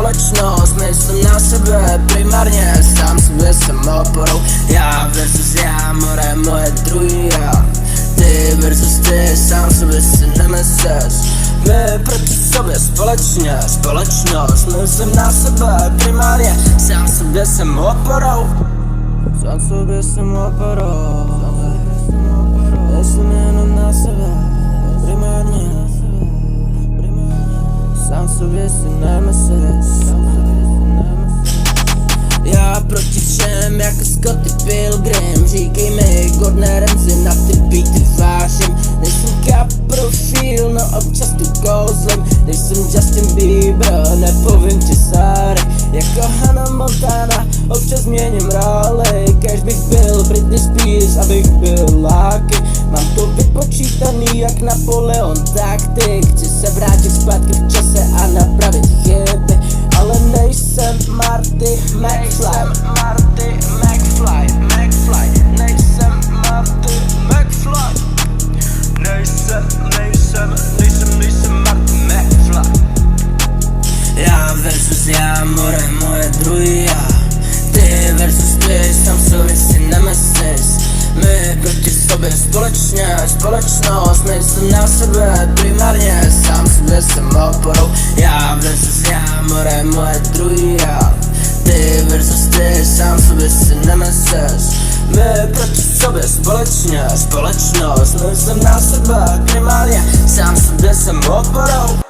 společnost, myslím na sebe primárně, sám sobě jsem oporou. Já versus já, more moje druhý já. Ty versus ty, sám sobě si nemyslíš. My proti sobě společně, společnost, myslím na sebe primárně, sám sobě jsem oporou. Sám sobě jsem oporou. Myslím jenom na sebe primárně, sám sobě si nemyslíš. Já proti všem jako Scotty Pilgrim, říkej mi godné remzy na ty beaty vážím. Nejsem profil, no občas tu kouzlem. Nejsem Justin Bieber, nepovím ti sorry. Jako Hannah Montana, občas měním roli. Kež bych byl Britney Spears, abych byl Lucky. Mám to vypočítaný jak Napoleon taktik. Chci se vrátit zpátky v čase a napravit chyby, ale nejsem Marty McFly. Nejsem Marty McFly. Nejsem Marty McFly. Já versus já, more moje druhý já. Ty versus ty, sám sobě si nemyslíš. My proti sobě společně, společnost, nejsem na sebe primárně, sám sobě jsem oporou. Já versus já, more moje druhý já. Ty versus ty, sám sobě si nemyslíš. My proti sobě společně, společnost, nejsem na sebe primárně, sám sobě jsem oporou.